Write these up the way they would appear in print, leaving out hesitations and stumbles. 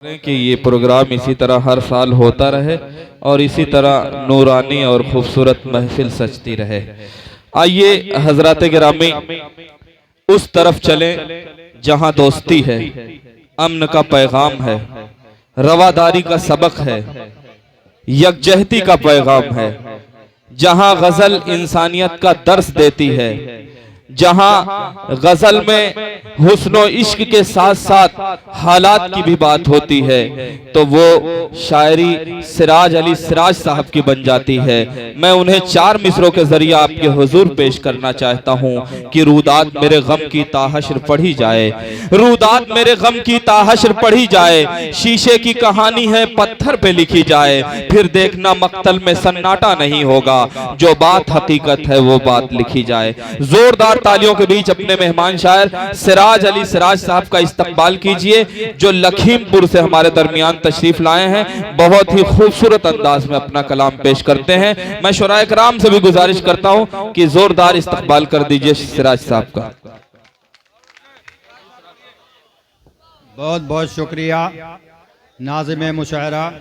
कि ये प्रोग्राम इसी तरह हर साल होता रहे और इसी तरह नूरानी और खूबसूरत महफिल सजती रहे। आइए हजरात गिरामी उस तरफ चलें जहां दोस्ती है, अमन का पैगाम है, रवादारी का सबक है, यकजहती का पैगाम है, जहां गजल इंसानियत का दर्स देती है, जहां गजल में हुस्नो इश्क के साथ साथ हालात की भी बात होती है, तो वो शायरी सिराज अली सिराज साहब की बन जाती है। मैं उन्हें चार मिसरों के जरिए आपके हुजूर पेश करना चाहता हूं कि रूदात मेरे गम की ताहशर पढ़ी जाए, रूदात मेरे गम की ताहशर पढ़ी जाए, शीशे की कहानी है पत्थर पे लिखी जाए, फिर देखना मक्तल में सन्नाटा नहीं होगा, जो बात हकीकत है वो बात लिखी जाए। जोरदार तालियों के बीच अपने मेहमान शायर सिराज अली सिराज साहब का इस्तकबाल कीजिए, जो लखीमपुर से हमारे दरमियान तशरीफ लाए हैं। बहुत ही खूबसूरत अंदाज में अपना कलाम पेश करते हैं। मैं शुराए कराम से भी गुजारिश करता हूं कि जोरदार इस्तकबाल कर दीजिए सिराज साहब का। बहुत बहुत शुक्रिया नाज़िम मुशायरा,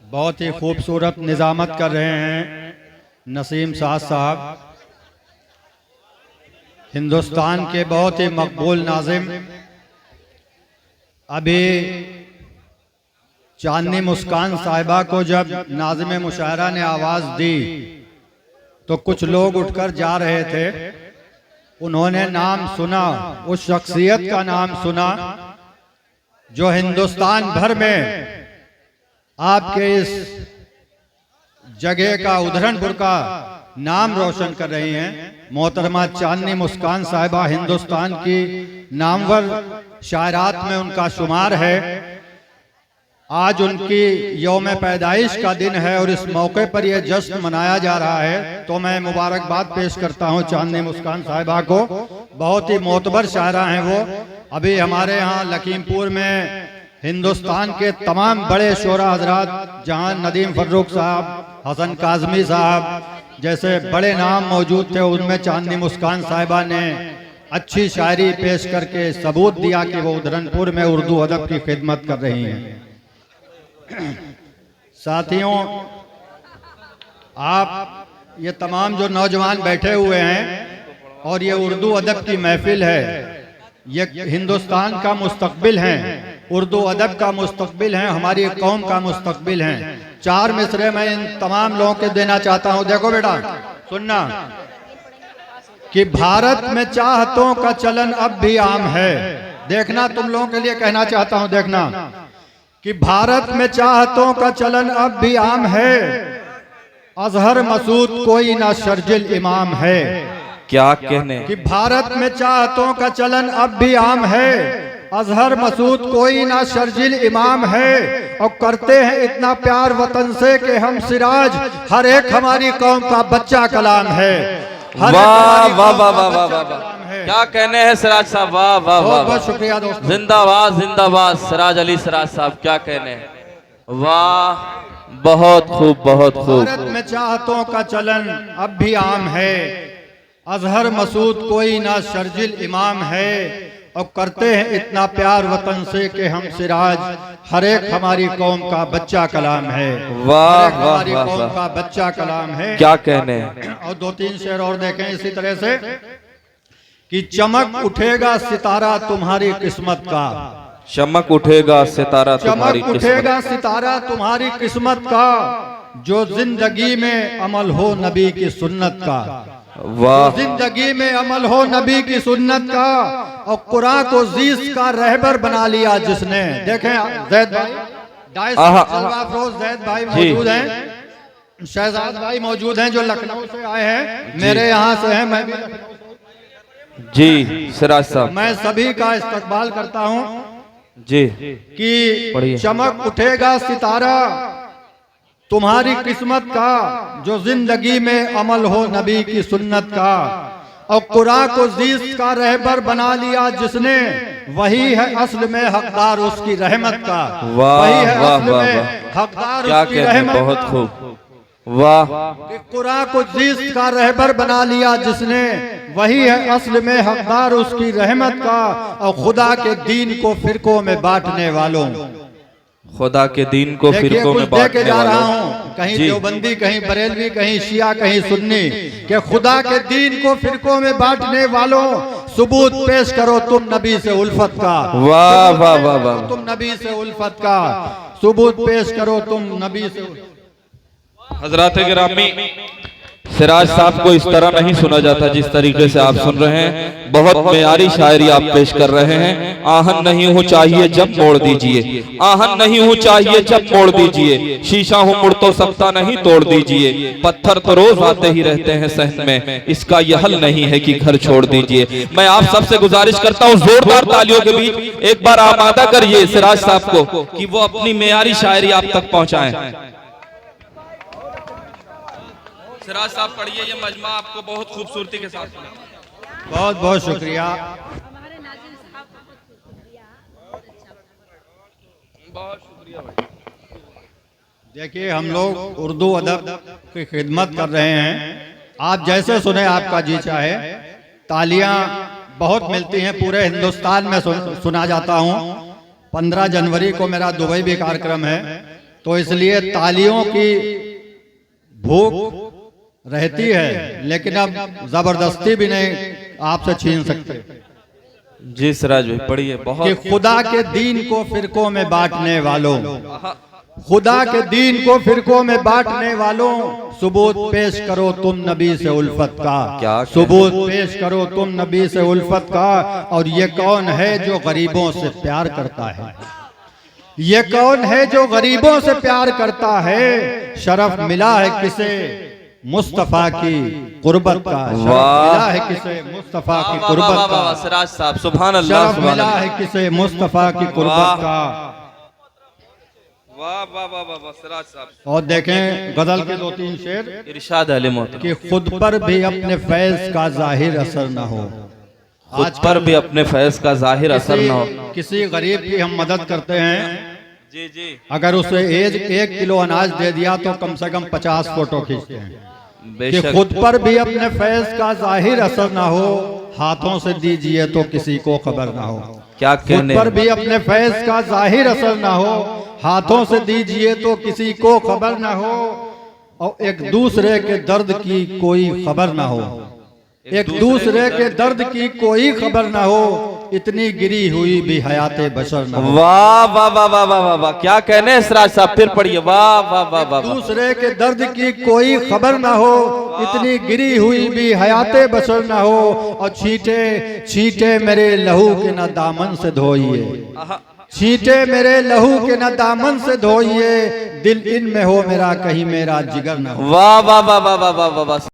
बहुत ही खूबसूरत निज़ामत कर रहे हैं नसीम साहब, हिंदुस्तान के बहुत ही मकबूल नाज़िम। अभी चांदनी मुस्कान साहिबा को जब नाज़िम मुशायरा ने आवाज़ दी तो कुछ लोग उठकर जा रहे थे। उन्होंने नाम सुना, उस शख्सियत का नाम सुना जो हिंदुस्तान भर में आपके इस जगह का, उधरनपुर का नाम रोशन कर रही हैं। मोहतरमा चांदनी मुस्कान साहिबा हिंदुस्तान की नामवर शायरात में उनका शुमार है। आज उनकी यौम पैदाइश का दिन है और इस मौके पर यह जश्न मनाया जा रहा है, तो मैं मुबारकबाद पेश करता हूं चांदनी मुस्कान साहिबा को। बहुत ही मोतबर शायरा हैं वो। अभी हमारे यहाँ लखीमपुर में हिंदुस्तान के तमाम बड़े शोरा हजरात, जहाँ नदीम फर्रुख साहब, हसन काजमी साहब जैसे बड़े नाम मौजूद थे, उनमें चांदनी मुस्कान साहिबा ने अच्छी शायरी पेश करके सबूत दिया कि वो उधरनपुर में उर्दू अदब की खिदमत कर रही हैं। साथियों, आप ये तमाम जो नौजवान बैठे हुए हैं और ये उर्दू अदब की महफिल है, ये हिंदुस्तान का मुस्तकबिल है, उर्दू अदब का मुस्तकबिल है, हमारी कौम का मुस्तकबिल है। चार मिसरे मैं इन तमाम लोगों के देना चाहता हूं। देखो बेटा, सुनना कि भारत में चाहतों का चलन अब भी आम है। देखना, तुम लोगों के लिए कहना चाहता हूं, देखना कि भारत में चाहतों का चलन अब भी आम है, अजहर मसूद कोई ना शर्जिल इमाम है। क्या कहने कि भारत में चाहतों का चलन अब भी आम है, अजहर मसूद कोई ना शर्जिल इमाम है, और करते हैं इतना प्यार वतन से कि हम सिराज हर एक हमारी कौम का बच्चा कलाम है। वाह वाह वाह वाह वाह वाह, क्या कहने हैं सिराज साहब, वाह वाह वाह, बहुत शुक्रिया दोस्तों। जिंदाबाद जिंदाबाद सिराज अली सिराज साहब, क्या कहने हैं, वाह, बहुत खूब बहुत खूब। भारत में चाहतों का चलन अब भी आम है, अजहर मसूद कोई ना शर्जिल इमाम है, और करते हैं इतना प्यार वतन से कि हम सिराज हर एक हमारी कौम का बच्चा कलाम है। वाह हमारी वाह कौम वाह, का बच्चा कलाम है। क्या कहने। और दो तीन शेर और देखें इसी तरह से कि चमक उठेगा सितारा तुम्हारी किस्मत का, चमक उठेगा सितारा तुम्हारी चमक उठेगा सितारा तुम्हारी किस्मत का, जो जिंदगी में अमल हो नबी की सुन्नत का। वाह, जिंदगी में अमल हो नबी की सुन्नत का, और कुरान को जीस का रहबर बना लिया जिसने। देखें जैद भाई, अफरोज जैद भाई मौजूद हैं, शहजाद भाई मौजूद हैं जो लखनऊ से आए हैं, मेरे यहाँ से हैं, मैं भी जी सिराज साहब, मैं सभी का इस्तकबाल करता हूँ जी कि चमक उठेगा सितारा तुम्हारी किस्मत का, जो जिंदगी में अमल हो नबी की सुन्नत का, और कुरान को जीस का रहबर बना लिया जिसने, वही है असल में हकदार उसकी रहमत का। वही है असल में हकदार उसकी रहमत। बहुत खूब। वाह कि कुरान को जिस का रहबर बना लिया जिसने, वही है असल में हकदार उसकी रहमत का, और खुदा के दीन को फिरकों में बांटने वालों। खुदा के दीन को देखिए फिरकों कुछ में दे के बांटने जा रहा वालों। हूँ, कहीं जी। देवबंदी, कहीं बरेलवी, कहीं शिया, कहीं सुन्नी, कि खुदा के दीन को फिरकों में बांटने वालों, सबूत पेश करो तुम नबी से उल्फत का। वाह वाह वाह वाह। तुम नबी से उल्फत का सबूत पेश करो तुम नबी से। हजरात गिरामी, सिराज साहब को इस तरह नहीं सुना जाता जिस तरीके से आप सुन रहे हैं। बहुत मेयारी शायरी आप पेश कर रहे हैं। आहन नहीं हो चाहिए जब मोड़ दीजिए, आहन नहीं हो चाहिए जब मोड़ दीजिए, शीशा हूँ मुड़ तो सकता नहीं तोड़ दीजिए, पत्थर तो रोज आते ही रहते हैं सहन में, इसका यह हल नहीं है कि घर छोड़ दीजिए। मैं आप सबसे गुजारिश करता हूँ जोरदार तालियों के बीच एक बार आमादा करिए सिराज साहब को कि वो अपनी मेयारी शायरी आप तक पहुंचाएं। सिराज साहब पढ़िए, ये मजमा आपको बहुत खूबसूरती के साथ सुना। बहुत बहुत शुक्रिया। हमारे नाज़िम साहब का बहुत शुक्रिया, बहुत अच्छा। बहुत शुक्रिया भाई। देखिए हम लोग उर्दू अदब की खिदमत कर रहे हैं, आप जैसे सुने आपका जी चाहे। तालियां बहुत मिलती हैं, पूरे हिंदुस्तान में सुना जाता हूं। 15 जनवरी को मेरा दुबई भी कार्यक्रम है, तो इसलिए तालियों की भूख रहती है, लेकिन अब जबरदस्ती भी नहीं आपसे छीन सकते। जी सिराज भाई पढ़िए। कि बहुत खुदा के दीन को फिरकों में बांटने वालों, खुदा के दीन को फिरकों में बांटने वालों, सबूत पेश करो तुम नबी से उल्फत का। क्या सबूत पेश करो तुम नबी से उल्फत का। और ये कौन है जो गरीबों से प्यार करता है, ये कौन है जो गरीबों से प्यार करता है, शरफ मिला है किसे मुस्तफा की कुर्बत का, शरफ मिला है किसे मुस्तफा की कुर्बत का, सिराज साहब सुभान अल्लाह, शरफ मिला है किसे मुस्तफा की कुर्बत का। वाह वाह वाह वाह सिराज साहब। और देखें गजल के 2-3 शेर इरशाद अली मोहतरम कि खुद पर भी अपने फैज का जाहिर असर न हो। खुद पर भी अपने फैज का जाहिर असर न हो। किसी गरीब की हम मदद करते हैं, जी जी अगर उसे 1 किलो अनाज दे दिया तो कम से कम 50 फोटो खींचते हैं। कि बेशक। खुद पर भी अपने फैज का जाहिर असर ना हो, हाथों से दीजिए तो किसी को खबर ना हो। क्या खुद कहने। पर भी अपने फैज का जाहिर असर ना हो, हाथों से दीजिए तो किसी को खबर ना हो। और एक दूसरे के दर्द की कोई खबर ना हो, एक दूसरे के दर्द की कोई खबर ना हो, इतनी गिरी हुई भी हयाते बशर ना हो। वाह वाह वाह वाह वाह वाह वाह, क्या कहने सिराज साहब, फिर पढ़िए। वाह वाह वाह वाह वाह। दूसरे के दर्द की कोई खबर ना हो, इतनी गिरी हुई भी हयाते बशर ना हो। और छींटे छींटे मेरे लहू के न दामन से धोइए, छींटे मेरे लहू के न दामन से धोइए, दिल इनमें हो मेरा कहीं मेरा जिगर ना हो। वाह वाह वाह वाह वाह वाह वाह।